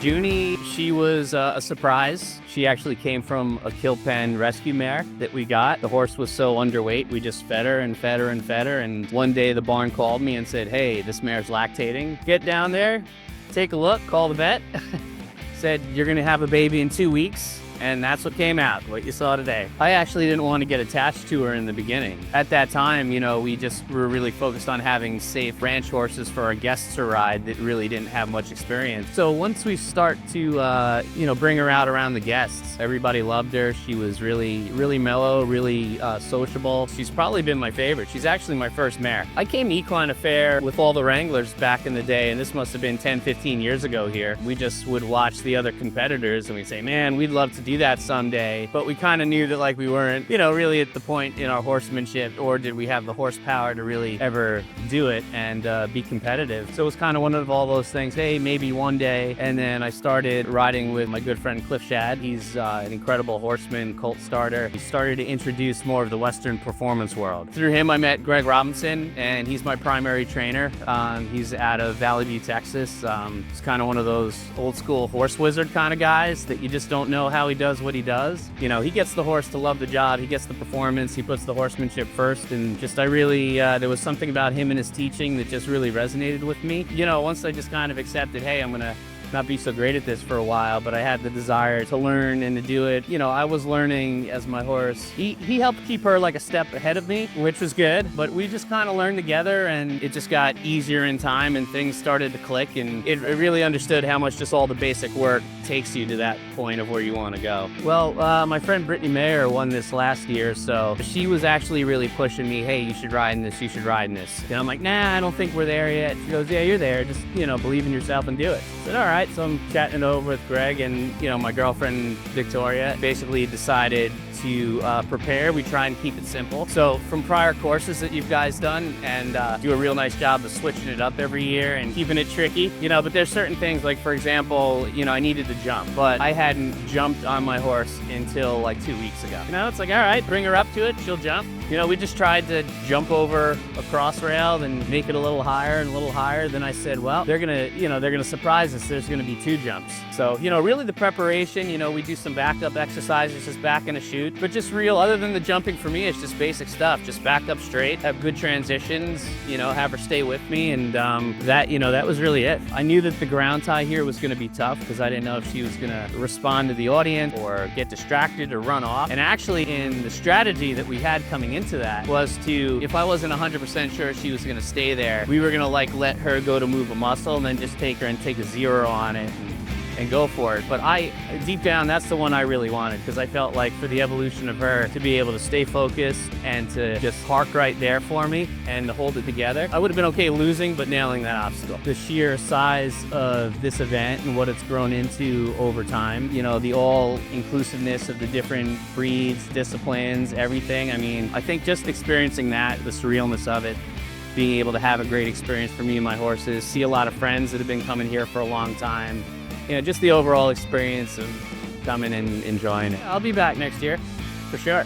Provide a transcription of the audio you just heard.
Junie, she was a surprise. She actually came from a kill pen rescue mare that we got. The horse was so underweight, we just fed her and fed her and fed her. And one day the barn called me and said, hey, this mare's lactating. Get down there, take a look, call the vet. Said, you're gonna have a baby in 2 weeks. And that's what came out, what you saw today. I actually didn't want to get attached to her in the beginning. At that time, you know, we just were really focused on having safe ranch horses for our guests to ride that really didn't have much experience. So once we start to, you know, bring her out around the guests, everybody loved her. She was really mellow, really sociable. She's probably been my favorite. She's actually my first mare. I came to Equine Affair with all the wranglers back in the day, and this must have been 10, 15 years ago here. We just would watch the other competitors and we'd say, man, we'd love to do that someday, but we kind of knew that like we weren't, you know, really at the point in our horsemanship, or did we have the horsepower to really ever do it and be competitive. So it was kind of one of all those things, hey, maybe one day. And then I started riding with my good friend Cliff Shad. He's an incredible horseman, colt starter. He started to introduce more of the Western performance world. Through him, I met Greg Robinson, and he's my primary trainer. He's out of Valley View, Texas. He's kind of one of those old school horse wizard kind of guys that you just don't know how he does what he does. You know, he gets the horse to love the job, he gets the performance, he puts the horsemanship first, and just I really, there was something about him and his teaching that just really resonated with me. You know, once I just kind of accepted, hey, I'm gonna not be so great at this for a while, but I had the desire to learn and to do it. You know, I was learning as my horse. He helped keep her like a step ahead of me, which was good, but we just kind of learned together, and it just got easier in time and things started to click, and it really understood how much just all the basic work takes you to that point of where you want to go. Well, my friend Brittany Mayer won this last year, so she was actually really pushing me, hey, you should ride in this, you should ride in this. And I'm like, nah, I don't think we're there yet. She goes, yeah, you're there. Just, you know, believe in yourself and do it. I said, all right. So I'm chatting it over with Greg, and, you know, my girlfriend Victoria basically decided to prepare. We try and keep it simple. So from prior courses that you guys done, and do a real nice job of switching it up every year and keeping it tricky, you know, but there's certain things like, for example, you know, I needed to jump, but I hadn't jumped on my horse until like 2 weeks ago. You know, it's like, all right, bring her up to it, she'll jump. You know, we just tried to jump over a cross rail and make it a little higher and a little higher. Then I said, well, they're gonna surprise us. There's gonna be 2 jumps. So, you know, really the preparation, you know, we do some backup exercises, just back and a chute, but just real, other than the jumping for me, it's just basic stuff. Just back up straight, have good transitions, you know, have her stay with me. And that, you know, that was really it. I knew that the ground tie here was gonna be tough because I didn't know if she was gonna respond to the audience or get distracted or run off. And actually in the strategy that we had coming into that was to, if I wasn't 100% sure she was gonna stay there, we were gonna like let her go to move a muscle and then just take her and take a 0 on it and go for it. But deep down, that's the one I really wanted, because I felt like for the evolution of her to be able to stay focused and to just park right there for me and to hold it together, I would have been okay losing, but nailing that obstacle. The sheer size of this event and what it's grown into over time, you know, the all-inclusiveness of the different breeds, disciplines, everything. I mean, I think just experiencing that, the surrealness of it, being able to have a great experience for me and my horses, see a lot of friends that have been coming here for a long time, you know, just the overall experience of coming and enjoying it. I'll be back next year, for sure.